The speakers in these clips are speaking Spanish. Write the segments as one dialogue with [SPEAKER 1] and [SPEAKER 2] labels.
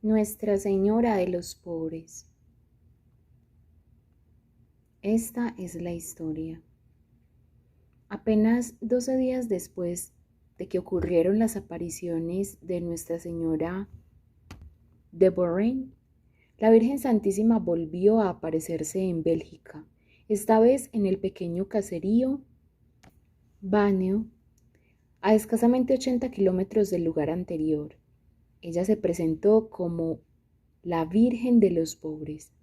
[SPEAKER 1] Nuestra Señora de los Pobres. Esta es la historia. Apenas 12 días después de que ocurrieron las apariciones de Nuestra Señora de Bourrienne, la Virgen Santísima volvió a aparecerse en Bélgica, esta vez en el pequeño caserío Baneo, a escasamente 80 kilómetros del lugar anterior. Ella se presentó como la Virgen de los Pobres.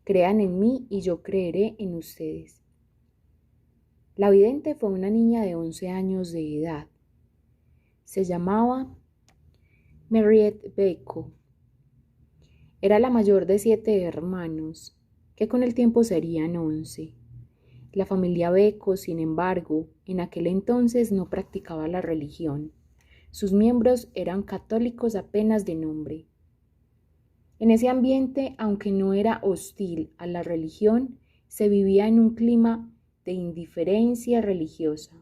[SPEAKER 1] Crean en mí y yo creeré en ustedes. La vidente fue una niña de 11 años de edad. Se llamaba Mariette Beko. Era la mayor de 7 hermanos, que con el tiempo serían 11. La familia Beko, sin embargo, en aquel entonces no practicaba la religión. Sus miembros eran católicos apenas de nombre. En ese ambiente, aunque no era hostil a la religión, se vivía en un clima de indiferencia religiosa.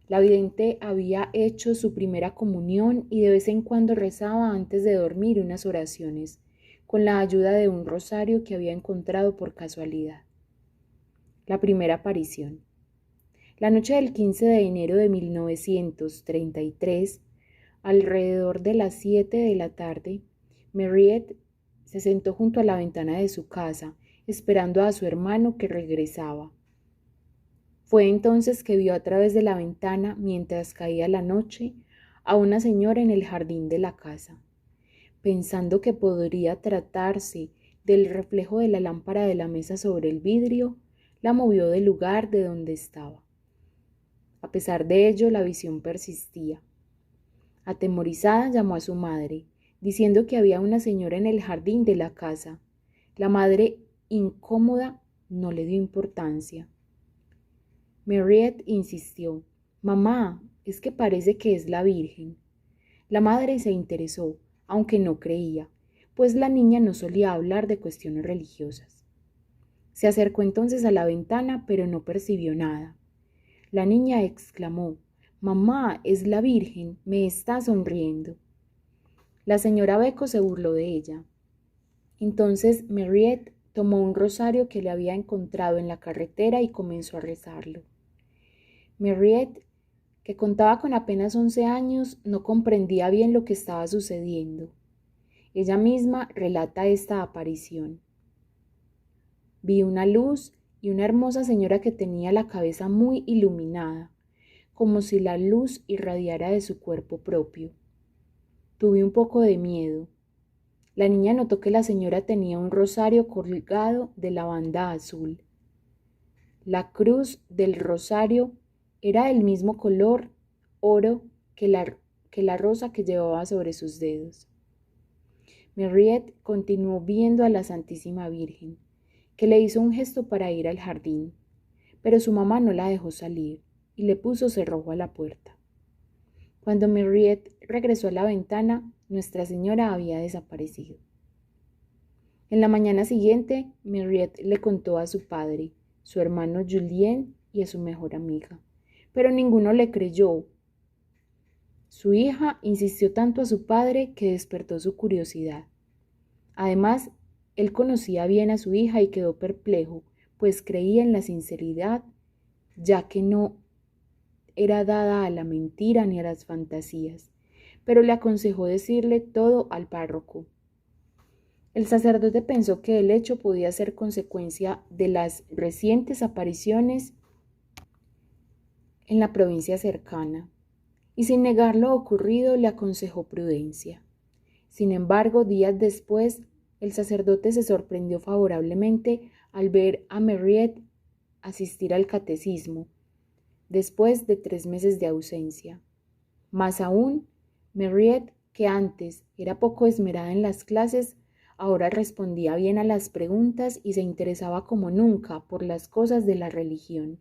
[SPEAKER 1] La vidente había hecho su primera comunión y de vez en cuando rezaba antes de dormir unas oraciones, con la ayuda de un rosario que había encontrado por casualidad. La primera aparición. La noche del 15 de enero de 1933, alrededor de las 7 de la tarde, Mariette se sentó junto a la ventana de su casa, esperando a su hermano que regresaba. Fue entonces que vio a través de la ventana, mientras caía la noche, a una señora en el jardín de la casa. Pensando que podría tratarse del reflejo de la lámpara de la mesa sobre el vidrio, la movió del lugar de donde estaba. A pesar de ello, la visión persistía. Atemorizada, llamó a su madre, diciendo que había una señora en el jardín de la casa. La madre, incómoda, no le dio importancia. Mariette insistió: «Mamá, es que parece que es la Virgen». La madre se interesó, aunque no creía, pues la niña no solía hablar de cuestiones religiosas. Se acercó entonces a la ventana, pero no percibió nada. La niña exclamó: «Mamá, es la Virgen, me está sonriendo». La señora Beko se burló de ella. Entonces Mariette tomó un rosario que le había encontrado en la carretera y comenzó a rezarlo. Mariette, que contaba con apenas 11 años, no comprendía bien lo que estaba sucediendo. Ella misma relata esta aparición. Vi una luz y una hermosa señora que tenía la cabeza muy iluminada, como si la luz irradiara de su cuerpo propio. Tuve un poco de miedo. La niña notó que la señora tenía un rosario colgado de la banda azul. La cruz del rosario era del mismo color oro que la rosa que llevaba sobre sus dedos. Mariette continuó viendo a la Santísima Virgen, que le hizo un gesto para ir al jardín, pero su mamá no la dejó salir y le puso cerrojo a la puerta. Cuando Mariette regresó a la ventana, Nuestra Señora había desaparecido. En la mañana siguiente, Mariette le contó a su padre, su hermano Julien y a su mejor amiga, pero ninguno le creyó. Su hija insistió tanto a su padre que despertó su curiosidad. Además, él conocía bien a su hija y quedó perplejo, pues creía en la sinceridad, ya que no era dada a la mentira ni a las fantasías, pero le aconsejó decirle todo al párroco. El sacerdote pensó que el hecho podía ser consecuencia de las recientes apariciones en la provincia cercana, y sin negar lo ocurrido le aconsejó prudencia. Sin embargo, días después, el sacerdote se sorprendió favorablemente al ver a Mariette asistir al catecismo, después de 3 meses de ausencia. Más aún, Mariette, que antes era poco esmerada en las clases, ahora respondía bien a las preguntas y se interesaba como nunca por las cosas de la religión.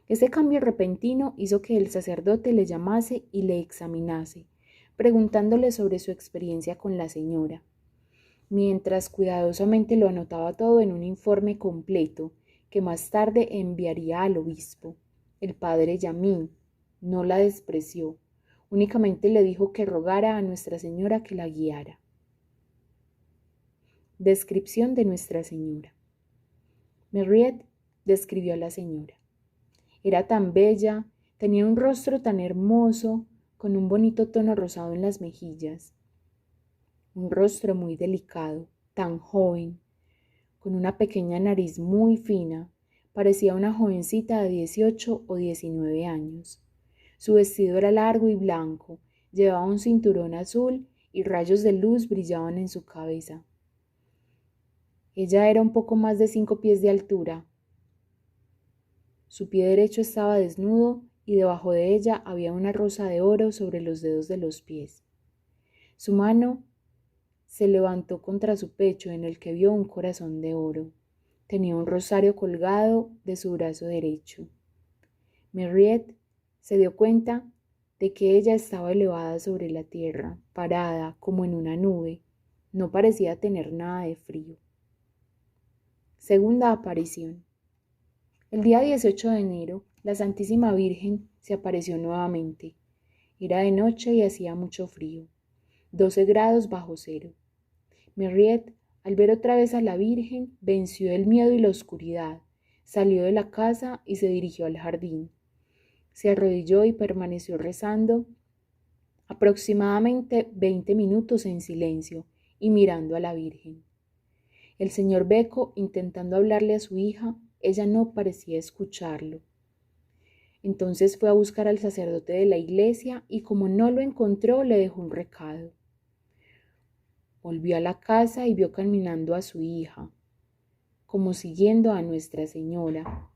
[SPEAKER 1] Ese cambio repentino hizo que el sacerdote le llamase y le examinase, preguntándole sobre su experiencia con la señora, mientras cuidadosamente lo anotaba todo en un informe completo que más tarde enviaría al obispo. El padre Yamín no la despreció, únicamente le dijo que rogara a Nuestra Señora que la guiara. Descripción de Nuestra Señora. Mariette describió a la señora. Era tan bella, tenía un rostro tan hermoso, con un bonito tono rosado en las mejillas. Un rostro muy delicado, tan joven, con una pequeña nariz muy fina, parecía una jovencita de 18 o 19 años. Su vestido era largo y blanco, llevaba un cinturón azul y rayos de luz brillaban en su cabeza. Ella era un poco más de 5 pies de altura. Su pie derecho estaba desnudo y debajo de ella había una rosa de oro sobre los dedos de los pies. Su mano se levantó contra su pecho en el que vio un corazón de oro. Tenía un rosario colgado de su brazo derecho. Mariette se dio cuenta de que ella estaba elevada sobre la tierra, parada como en una nube. No parecía tener nada de frío. Segunda aparición. El día 18 de enero, la Santísima Virgen se apareció nuevamente. Era de noche y hacía mucho frío, 12 grados bajo cero. Mariette, al ver otra vez a la Virgen, venció el miedo y la oscuridad, salió de la casa y se dirigió al jardín. Se arrodilló y permaneció rezando aproximadamente 20 minutos en silencio y mirando a la Virgen. El señor Becco, intentando hablarle a su hija, ella no parecía escucharlo. Entonces fue a buscar al sacerdote de la iglesia y como no lo encontró, le dejó un recado. Volvió a la casa y vio caminando a su hija, como siguiendo a Nuestra Señora,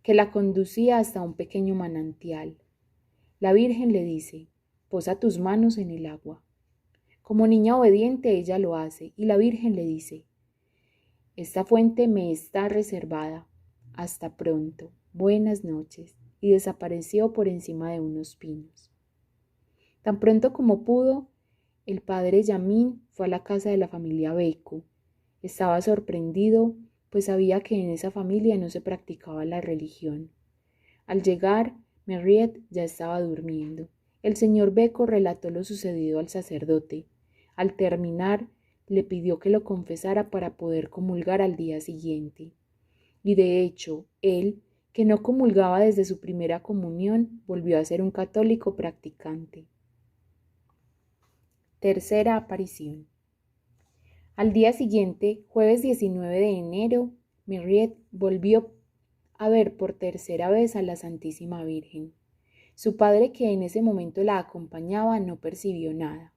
[SPEAKER 1] que la conducía hasta un pequeño manantial. La Virgen le dice: posa tus manos en el agua. Como niña obediente ella lo hace y la Virgen le dice: esta fuente me está reservada. Hasta pronto. Buenas noches. Y desapareció por encima de unos pinos. Tan pronto como pudo, el padre Yamín fue a la casa de la familia Becco. Estaba sorprendido, pues sabía que en esa familia no se practicaba la religión. Al llegar, Mariette ya estaba durmiendo. El señor Becco relató lo sucedido al sacerdote. Al terminar, le pidió que lo confesara para poder comulgar al día siguiente. Y de hecho, él, que no comulgaba desde su primera comunión, volvió a ser un católico practicante. Tercera aparición. Al día siguiente, jueves 19 de enero, Mariette volvió a ver por tercera vez a la Santísima Virgen. Su padre, que en ese momento la acompañaba, no percibió nada.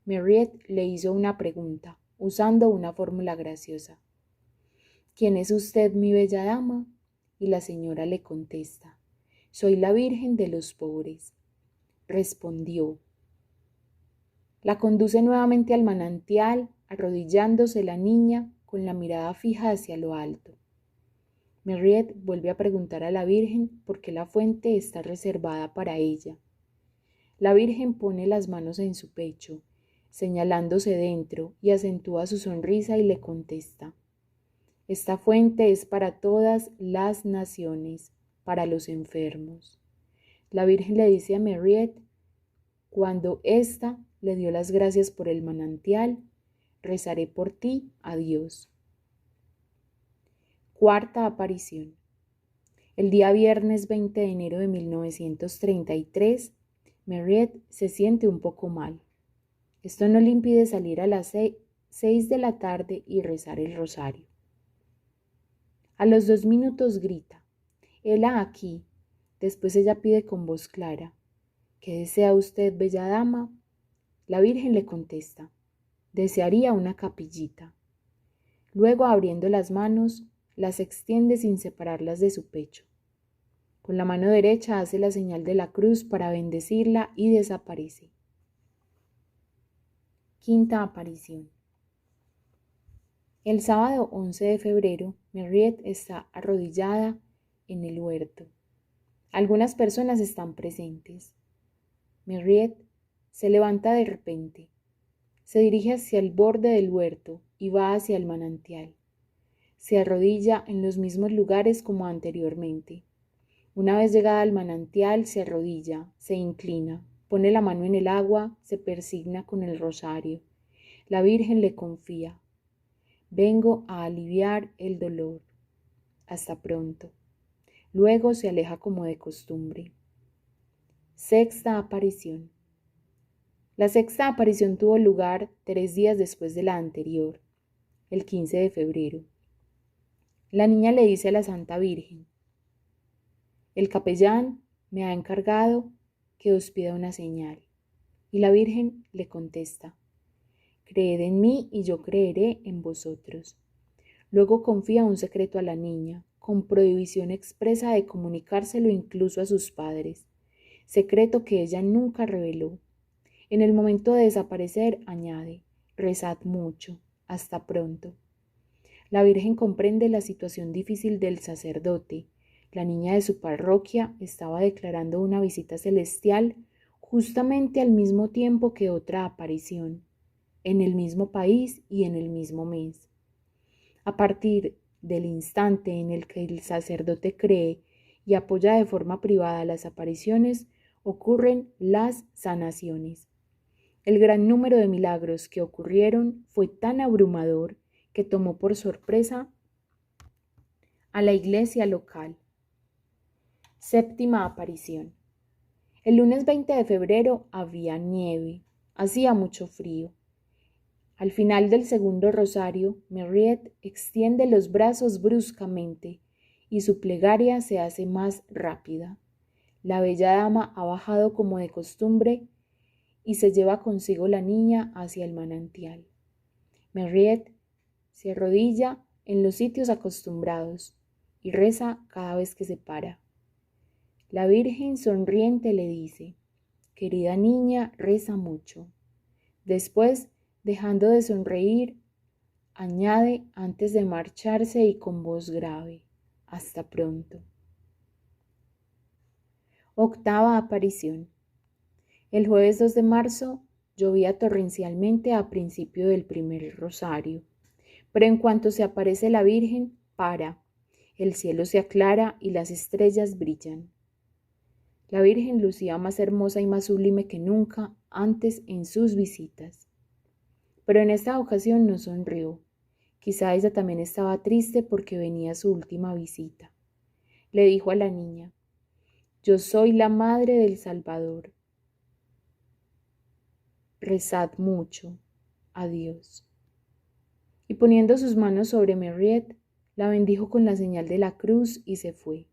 [SPEAKER 1] Mariette le hizo una pregunta, usando una fórmula graciosa. ¿Quién es usted, mi bella dama? Y la señora le contesta: soy la Virgen de los pobres. Respondió. La conduce nuevamente al manantial, arrodillándose la niña con la mirada fija hacia lo alto. Mariette vuelve a preguntar a la Virgen por qué la fuente está reservada para ella. La Virgen pone las manos en su pecho, señalándose dentro, y acentúa su sonrisa y le contesta: esta fuente es para todas las naciones, para los enfermos. La Virgen le dice a Mariette, cuando ésta le dio las gracias por el manantial: rezaré por ti a Dios. Cuarta aparición. El día viernes 20 de enero de 1933, Mariette se siente un poco mal. Esto no le impide salir a las 6 de la tarde y rezar el rosario. A los 2 minutos grita: «Hela aquí». Después ella pide con voz clara: «¿Qué desea usted, bella dama?». La Virgen le contesta: «Desearía una capillita». Luego, abriendo las manos, las extiende sin separarlas de su pecho. Con la mano derecha hace la señal de la cruz para bendecirla y desaparece. Quinta aparición. El sábado 11 de febrero, Mariette está arrodillada en el huerto. Algunas personas están presentes. Mariette se levanta de repente, se dirige hacia el borde del huerto y va hacia el manantial. Se arrodilla en los mismos lugares como anteriormente. Una vez llegada al manantial, se arrodilla, se inclina, pone la mano en el agua, se persigna con el rosario. La Virgen le confía: Vengo a aliviar el dolor. Hasta pronto. Luego se aleja como de costumbre. Sexta aparición. La sexta aparición tuvo lugar 3 días después de la anterior, el 15 de febrero. La niña le dice a la Santa Virgen: el capellán me ha encargado que os pida una señal. Y la Virgen le contesta: creed en mí y yo creeré en vosotros. Luego confía un secreto a la niña, con prohibición expresa de comunicárselo incluso a sus padres, secreto que ella nunca reveló. En el momento de desaparecer añade: rezad mucho, hasta pronto. La Virgen comprende la situación difícil del sacerdote. La niña de su parroquia estaba declarando una visita celestial justamente al mismo tiempo que otra aparición, en el mismo país y en el mismo mes. A partir del instante en el que el sacerdote cree y apoya de forma privada las apariciones, ocurren las sanaciones. El gran número de milagros que ocurrieron fue tan abrumador que tomó por sorpresa a la iglesia local. Séptima aparición. El lunes 20 de febrero había nieve, hacía mucho frío. Al final del segundo rosario, Mariette extiende los brazos bruscamente y su plegaria se hace más rápida. La bella dama ha bajado como de costumbre y se lleva consigo la niña hacia el manantial. Mariette se arrodilla en los sitios acostumbrados y reza cada vez que se para. La Virgen sonriente le dice: querida niña, reza mucho. Después, dejando de sonreír, añade antes de marcharse y con voz grave: hasta pronto. Octava aparición. El jueves 2 de marzo llovía torrencialmente a principio del primer rosario, pero en cuanto se aparece la Virgen, para. El cielo se aclara y las estrellas brillan. La Virgen lucía más hermosa y más sublime que nunca antes en sus visitas. Pero en esta ocasión no sonrió. Quizá ella también estaba triste porque venía su última visita. Le dijo a la niña: yo soy la madre del Salvador. Rezad mucho. Adiós. Y poniendo sus manos sobre Mariette, la bendijo con la señal de la cruz y se fue.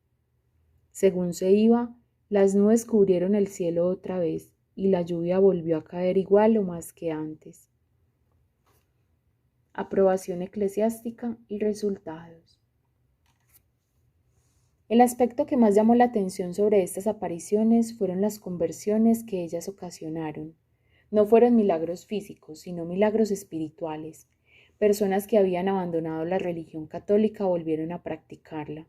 [SPEAKER 1] Según se iba, las nubes cubrieron el cielo otra vez y la lluvia volvió a caer igual o más que antes. Aprobación eclesiástica y resultados. El aspecto que más llamó la atención sobre estas apariciones fueron las conversiones que ellas ocasionaron. No fueron milagros físicos, sino milagros espirituales. Personas que habían abandonado la religión católica volvieron a practicarla.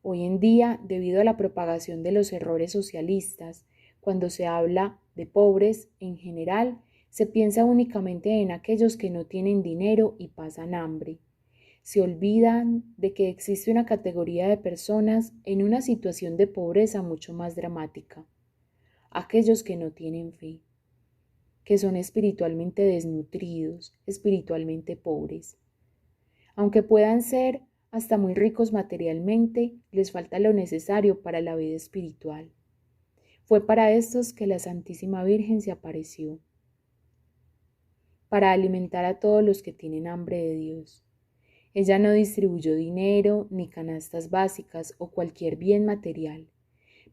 [SPEAKER 1] Hoy en día, debido a la propagación de los errores socialistas, cuando se habla de pobres en general, se piensa únicamente en aquellos que no tienen dinero y pasan hambre. Se olvidan de que existe una categoría de personas en una situación de pobreza mucho más dramática: aquellos que no tienen fe, que son espiritualmente desnutridos, espiritualmente pobres. Aunque puedan ser hasta muy ricos materialmente, les falta lo necesario para la vida espiritual. Fue para estos que la Santísima Virgen se apareció, para alimentar a todos los que tienen hambre de Dios. Ella no distribuyó dinero, ni canastas básicas o cualquier bien material,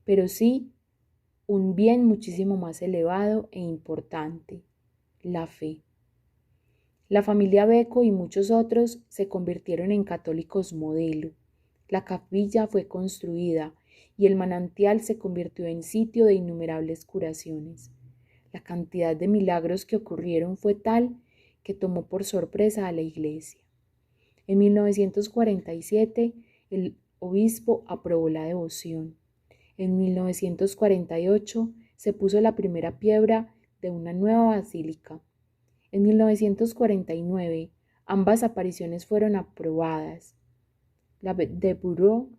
[SPEAKER 1] pero sí un bien muchísimo más elevado e importante: la fe. La familia Beco y muchos otros se convirtieron en católicos modelo. La capilla fue construida y el manantial se convirtió en sitio de innumerables curaciones. La cantidad de milagros que ocurrieron fue tal que tomó por sorpresa a la iglesia. En 1947, el obispo aprobó la devoción. En 1948 se puso la primera piedra de una nueva basílica. En 1949, ambas apariciones fueron aprobadas. La de Bureau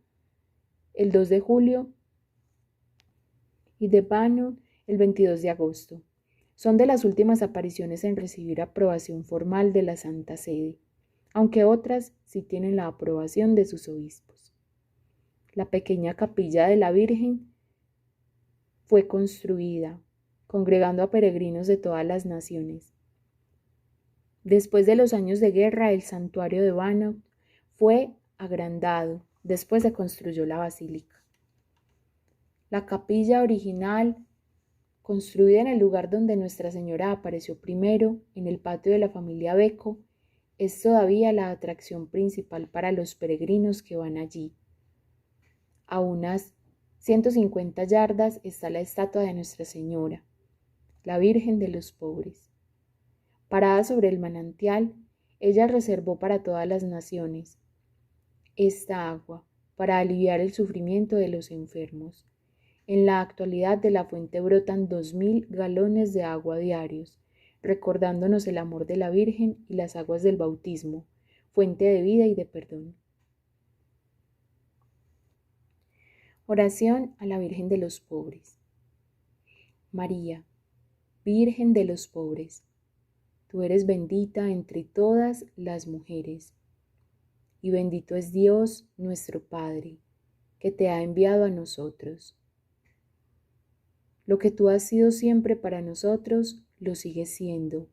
[SPEAKER 1] el 2 de julio y de Banu el 22 de agosto. Son de las últimas apariciones en recibir aprobación formal de la Santa Sede. aunque otras sí tienen la aprobación de sus obispos. La pequeña capilla de la Virgen fue construida, congregando a peregrinos de todas las naciones. Después de los años de guerra, el santuario de Bannock fue agrandado. Después se construyó la basílica. La capilla original, construida en el lugar donde Nuestra Señora apareció primero, en el patio de la familia Becco, es todavía la atracción principal para los peregrinos que van allí. A unas 150 yardas está la estatua de Nuestra Señora, la Virgen de los Pobres. Parada sobre el manantial, ella reservó para todas las naciones esta agua para aliviar el sufrimiento de los enfermos. En la actualidad de la fuente brotan 2000 galones de agua diarios, recordándonos el amor de la Virgen y las aguas del bautismo, fuente de vida y de perdón. Oración a la Virgen de los Pobres. María, Virgen de los pobres, tú eres bendita entre todas las mujeres, y bendito es Dios nuestro Padre, que te ha enviado a nosotros. Lo que tú has sido siempre para nosotros, lo sigues siendo,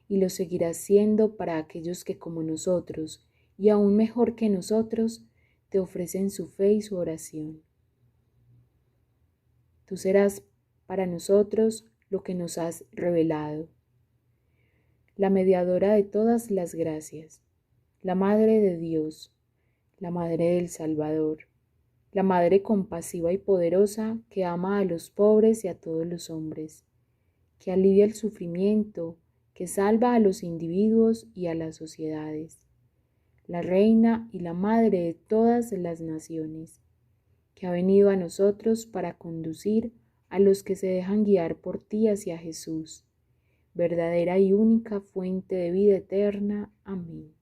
[SPEAKER 1] y lo seguirás siendo para aquellos que como nosotros, y aún mejor que nosotros, te ofrecen su fe y su oración. Tú serás para nosotros lo que nos has revelado, la mediadora de todas las gracias, la Madre de Dios, la Madre del Salvador, la Madre compasiva y poderosa que ama a los pobres y a todos los hombres, que alivia el sufrimiento, que salva a los individuos y a las sociedades, la Reina y la Madre de todas las naciones, que ha venido a nosotros para conducir a los que se dejan guiar por ti hacia Jesús, verdadera y única fuente de vida eterna. Amén.